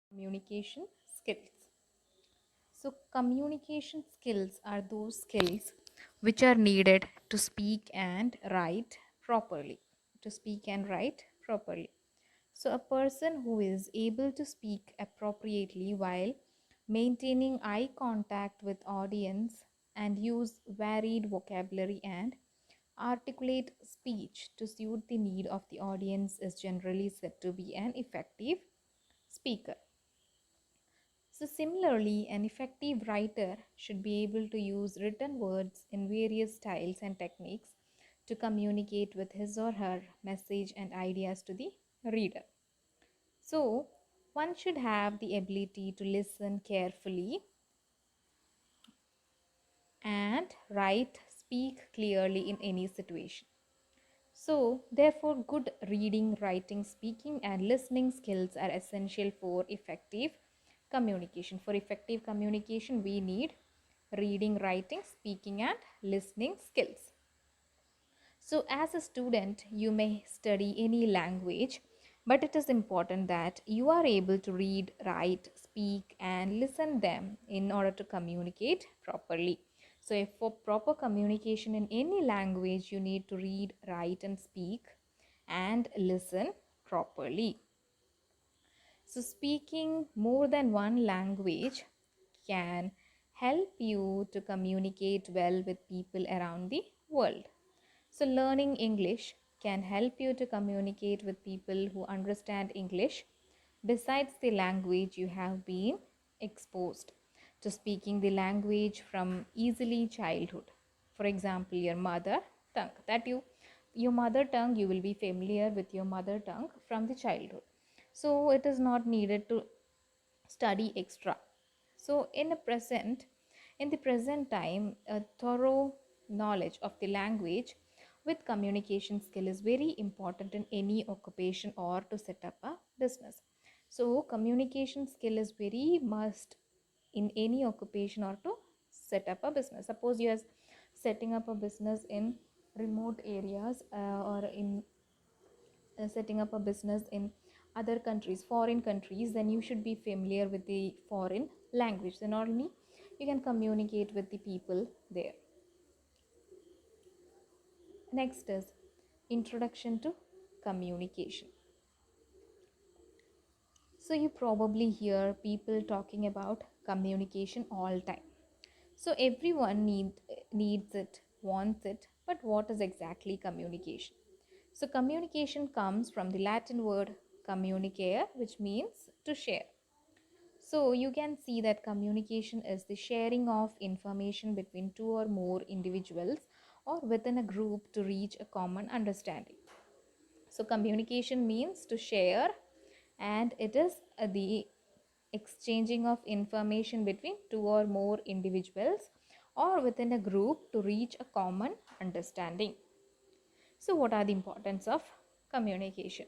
Communication skills. So, communication skills are those skills which are needed to speak and write properly. To speak and write properly. So, a person who is able to speak appropriately while maintaining eye contact with audience and use varied vocabulary and articulate speech to suit the need of the audience is generally said to be an effective speaker. So, similarly, an effective writer should be able to use written words in various styles and techniques to communicate with his or her message and ideas to the reader. So, one should have the ability to listen carefully and write, speak clearly in any situation. So, therefore, good reading, writing, speaking, and listening skills are essential for effective communication. For effective communication, we need reading, writing, speaking, and listening skills. So, as a student, you may study any language, but it is important that you are able to read, write, speak, and listen them in order to communicate properly. So, if for proper communication in any language, you need to read, write, and speak and listen properly. So, speaking more than one language can help you to communicate well with people around the world. So, learning English can help you to communicate with people who understand English besides the language you have been exposed to speaking the language from easily childhood. For example, your mother tongue. Your mother tongue, you will be familiar with your mother tongue from the childhood. So, it is not needed to study extra. So, in the present time, a thorough knowledge of the language with communication skill is very important in any occupation or to set up a business. So, communication skill is very must in any occupation or to set up a business. Suppose you are setting up a business in remote areas or in setting up a business in other countries, foreign countries, then you should be familiar with the foreign language. Then only you can communicate with the people there. Next is introduction to communication. So you probably hear people talking about communication all time. So everyone needs it, wants it, but what is exactly communication? So communication comes from the Latin word communicare, which means to share. So you can see that communication is the sharing of information between two or more individuals or within a group to reach a common understanding. So communication means to share, and it is the exchanging of information between two or more individuals or within a group to reach a common understanding. So what are the importance of communication?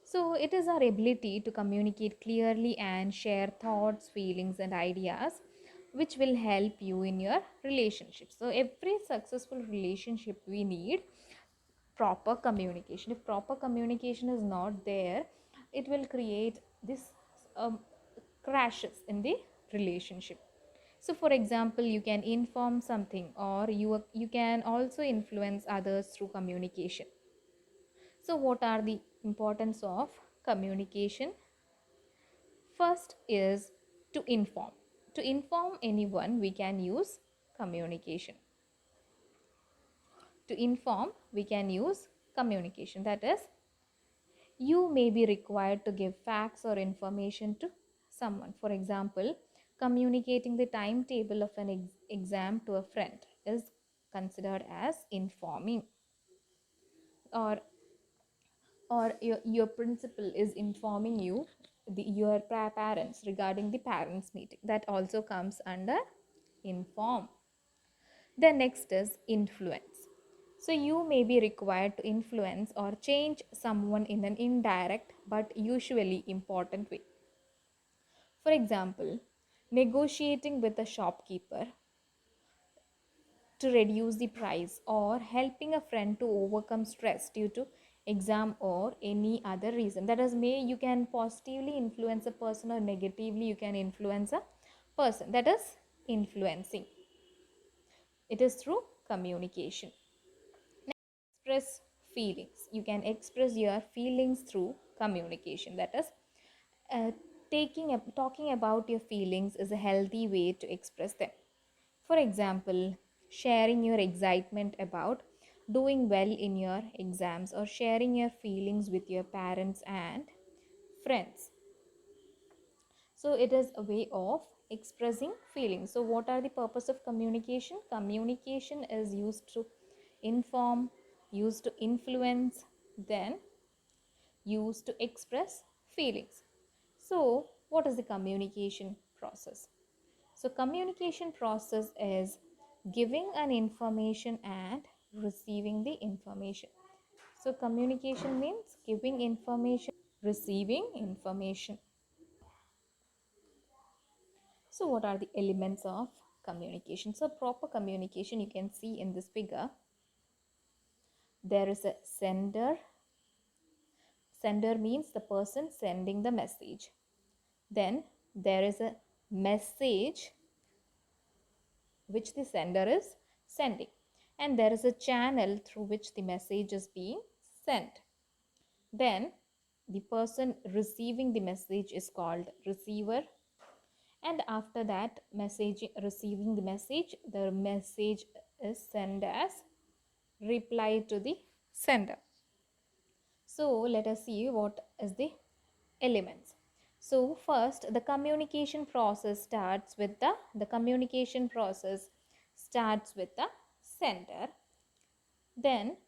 So, it is our ability to communicate clearly and share thoughts, feelings, and ideas which will help you in your relationship. So, every successful relationship we need proper communication. If proper communication is not there, it will create this crashes in the relationship. So, for example, you can inform something, or you can also influence others through communication. So, what are the importance of communication? First is to inform. To inform anyone, we can use communication. To inform, we can use communication. That is, you may be required to give facts or information to someone. For example, communicating the timetable of an exam to a friend is considered as informing. Or your principal is informing you your parents regarding the parents meeting, that also comes under inform. The next is influence. So you may be required to influence or change someone in an indirect but usually important way. For example, negotiating with a shopkeeper to reduce the price, or helping a friend to overcome stress due to exam or any other reason. That is, may you can positively influence a person or negatively you can influence a person. That is influencing. It is through communication. Express feelings. You can express your feelings through communication. That is, uh, talking about your feelings is a healthy way to express them. For example, sharing your excitement about doing well in your exams or sharing your feelings with your parents and friends. So it is a way of expressing feelings. So what are the purpose of communication? Communication is used to inform, used to influence, then used to express feelings. So what is the communication process? So communication process is giving an information and receiving the information. So communication means giving information, receiving information. So what are the elements of communication? So proper communication, you can see in this figure, there is a sender. Sender means the person sending the message. Then there is a message which the sender is sending, and there is a channel through which the message is being sent. Then the person receiving the message is called receiver, and after that message, receiving the message is sent as reply to the sender. So let us see what is the elements. So first, the communication process starts with the communication process starts with the sender. Then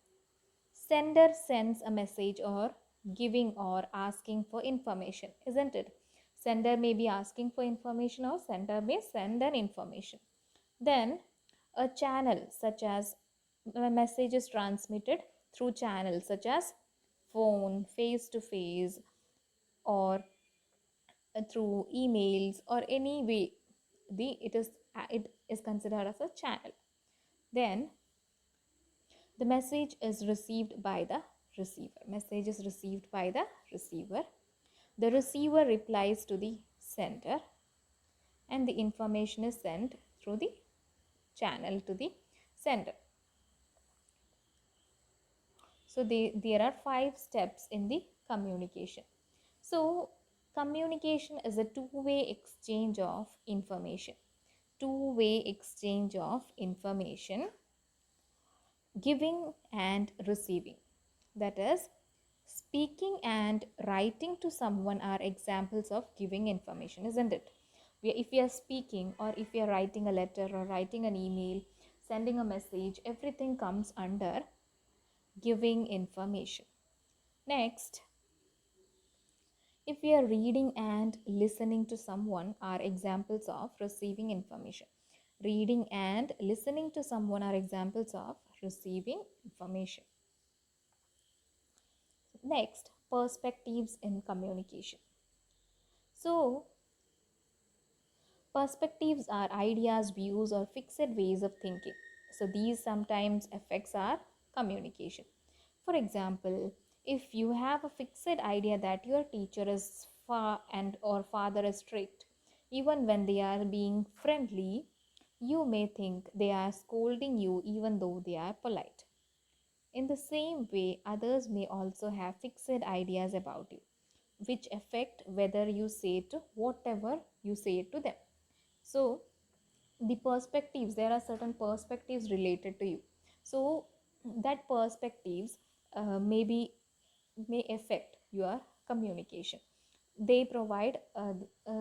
sender sends a message or giving or asking for information, isn't it? Sender may be asking for information or sender may send an information. Then a channel such as a message is transmitted through channels such as phone, face to face, or through emails or any way it is considered as a channel. Then the message is received by the receiver. Message is received by the receiver. The receiver replies to the sender, and the information is sent through the channel to the sender. So there are 5 steps in the communication. So communication is a two-way exchange of information. Two-way exchange of information, giving and receiving. That is, speaking and writing to someone are examples of giving information, isn't it? If we are speaking or if we are writing a letter or writing an email, sending a message, everything comes under giving information. Next, if we are reading and listening to someone are examples of receiving information. Reading and listening to someone are examples of receiving information. Next, perspectives in communication. So, perspectives are ideas, views, or fixed ways of thinking. So, these sometimes affects our communication. For example, if you have a fixed idea that your teacher is far and or father is strict, even when they are being friendly, you may think they are scolding you even though they are polite. In the same way, others may also have fixed ideas about you, which affect whether you say to whatever you say to them. So, the perspectives, there are certain perspectives related to you. So, that perspectives maybe may affect your communication. They provide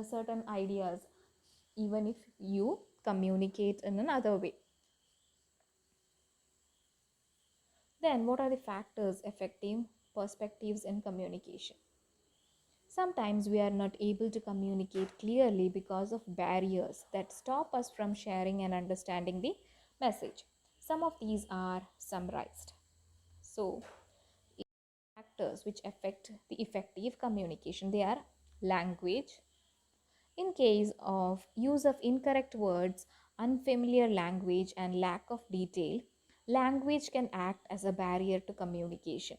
certain ideas even if you communicate in another way. Then, what are the factors affecting perspectives in communication? Sometimes we are not able to communicate clearly because of barriers that stop us from sharing and understanding the message. Some of these are summarized. So, factors which affect the effective communication, they are language. In case of use of incorrect words, unfamiliar language, and lack of detail, language can act as a barrier to communication.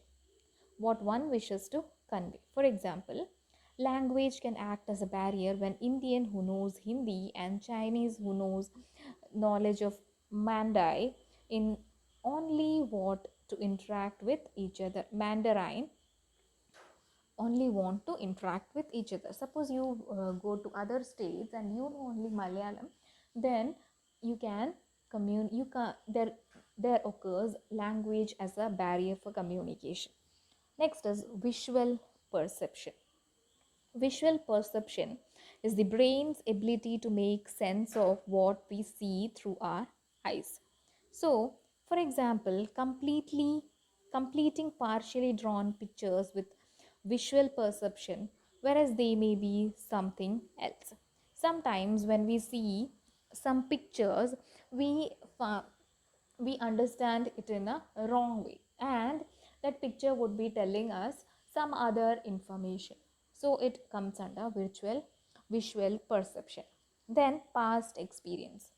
what one wishes to convey. For example, language can act as a barrier when Indian who knows Hindi and Chinese who knows knowledge of Mandai in only what to interact with each other. Mandarin only want to interact with each other. Suppose you go to other states and you know only Malayalam, then you can you can there occurs language as a barrier for communication. Next is visual perception. Visual perception is the brain's ability to make sense of what we see through our eyes. So, for example, completing partially drawn pictures with visual perception, whereas they may be something else. Sometimes when we see some pictures, we we understand it in a wrong way, and that picture would be telling us some other information, so it comes under visual perception. Then past experience,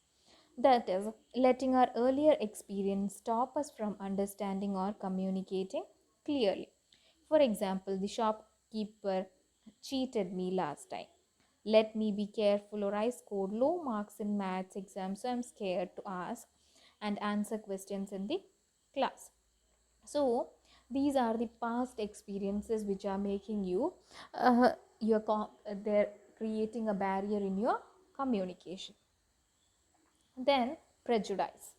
that is letting our earlier experience stop us from understanding or communicating clearly. For example, the shopkeeper cheated me last time. Let me be careful, or I scored low marks in maths exam, so I'm scared to ask and answer questions in the class. So these are the past experiences which are making you they're creating a barrier in your communication. Then prejudice,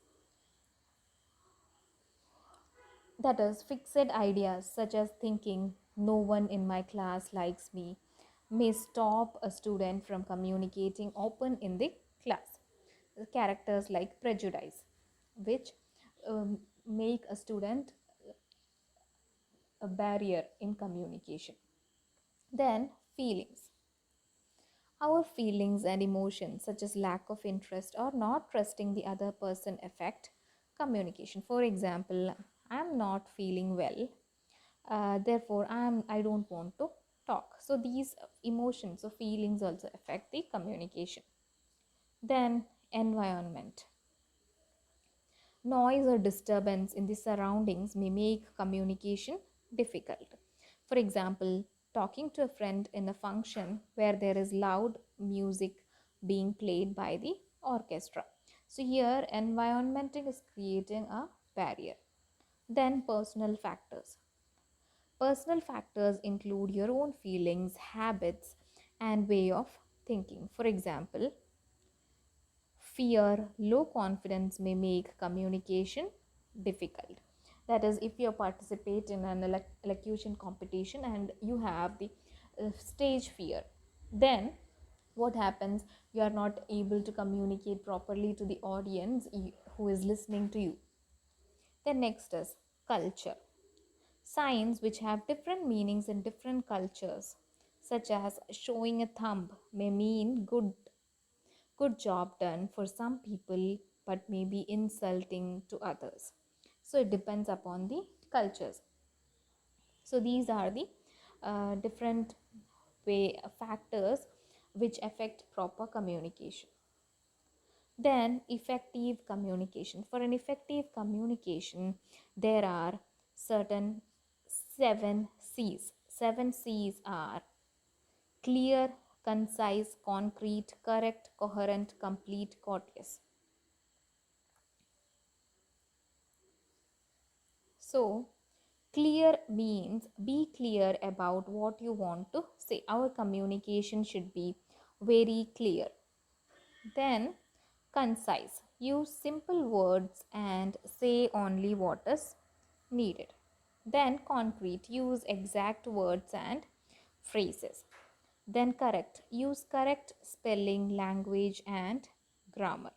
that is fixed ideas such as thinking no one in my class likes me may stop a student from communicating open in the class. Characters like prejudice, which make a student a barrier in communication. Then feelings. Our feelings and emotions, such as lack of interest or not trusting the other person, affect communication. For example, I'm not feeling well, therefore I don't want to talk. So these emotions or feelings also affect the communication. Then environment. Noise or disturbance in the surroundings may make communication difficult. For example, talking to a friend in a function where there is loud music being played by the orchestra. So here environment is creating a barrier. Then personal factors. Personal factors include your own feelings, habits, and way of thinking. For example, fear, low confidence may make communication difficult. That is, if you participate in an elocution competition and you have the stage fear, then what happens? You are not able to communicate properly to the audience who is listening to you. Then next is culture. Signs which have different meanings in different cultures, such as showing a thumb, may mean good job done for some people but may be insulting to others. So it depends upon the cultures. So these are the different factors which affect proper communication. Then effective communication. For an effective communication, there are certain 7 C's. 7 C's are clear, concise, concrete, correct, coherent, complete, courteous. So, clear means be clear about what you want to say. Our communication should be very clear. Then, concise. Use simple words and say only what is needed. Then, concrete. Use exact words and phrases. Then, correct. Use correct spelling, language, and grammar.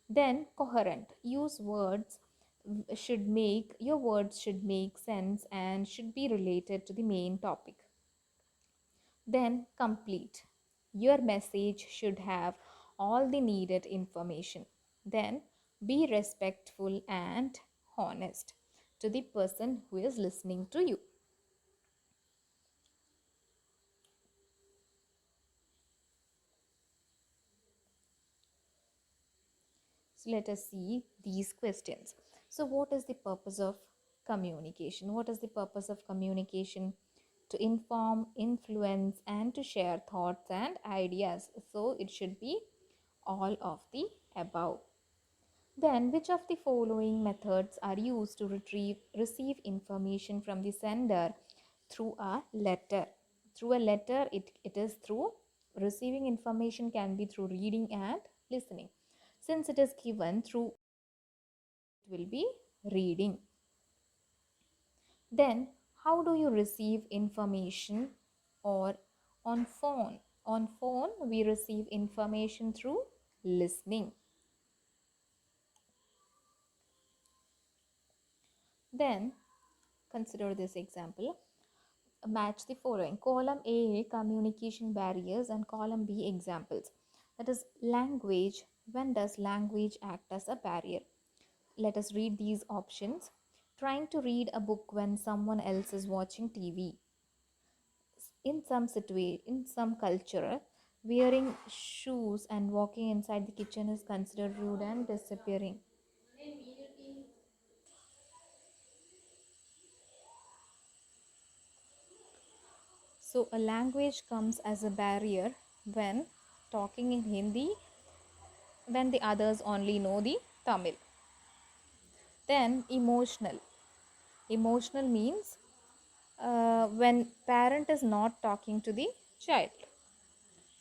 Then, coherent. Use words should make your words should make sense and should be related to the main topic. Then complete. Your message should have all the needed information. Then be respectful and honest to the person who is listening to you. So let us see these questions. So what is the purpose of communication. What is the purpose of communication? To inform, influence, and to share thoughts and ideas. So it should be all of the above. Then, which of the following methods are used to receive information from the sender through a letter? Through a letter, it is through receiving information, can be through reading and listening. Since it is given through, it will be reading. Then, how do you receive information or on phone? On phone, we receive information through listening. Then, consider this example. Match the following. Column A, communication barriers, and column B, examples. That is language. When does language act as a barrier? Let us read these options. Trying to read a book when someone else is watching TV. In some culture, wearing shoes and walking inside the kitchen is considered rude and disappearing. So a language comes as a barrier when talking in Hindi, when the others only know the Tamil. Then emotional. Emotional means when parent is not talking to the child.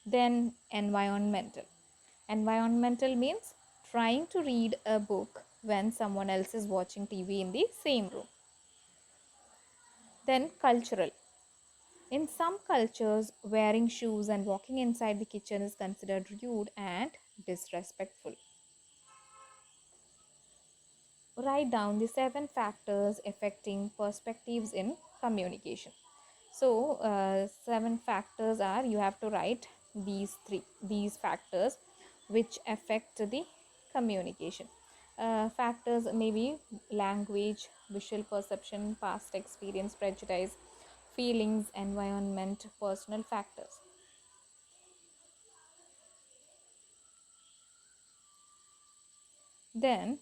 Then environmental. Environmental means trying to read a book when someone else is watching TV in the same room. Then cultural. In some cultures, wearing shoes and walking inside the kitchen is considered rude and disrespectful. Write down the 7 factors affecting perspectives in communication. So, 7 factors are, you have to write these factors which affect the communication. Factors may be language, visual perception, past experience, prejudice, feelings, environment, personal factors. Then,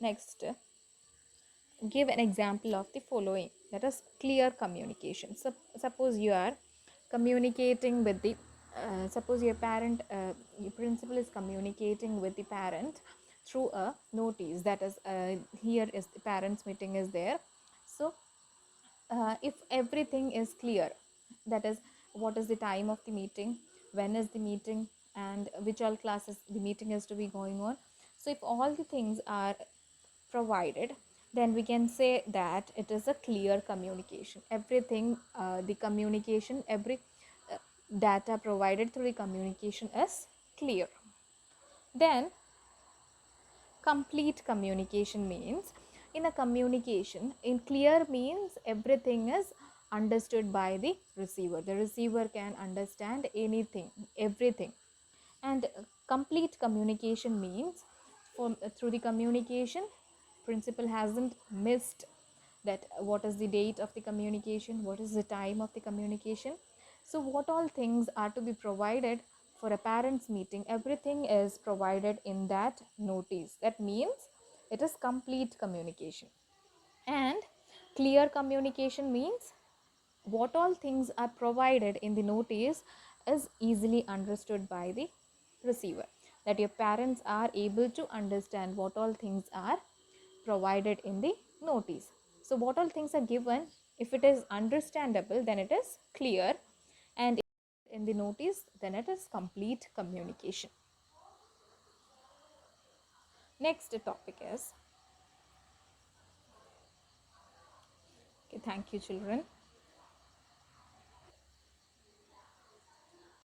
next, give an example of the following, that is clear communication. So suppose you are communicating with the suppose your parent, your principal is communicating with the parent through a notice, that is here is the parents meeting is there. So if everything is clear, that is what is the time of the meeting, when is the meeting, and which all classes the meeting is to be going on. So if all the things are provided, then we can say that it is a clear communication. Everything, the communication, every data provided through the communication is clear. Then complete communication means, in a communication, in clear means everything is understood by the receiver. The receiver can understand anything, everything. And complete communication means, through the communication, principal hasn't missed that what is the date of the communication, what is the time of the communication. So what all things are to be provided for a parents meeting, everything is provided in that notice. That means it is complete communication. And clear communication means what all things are provided in the notice is easily understood by the receiver, that your parents are able to understand what all things are provided in the notice. So what all things are given, if it is understandable, then it is clear, and in the notice, then it is complete communication. Next topic is, okay, thank you children.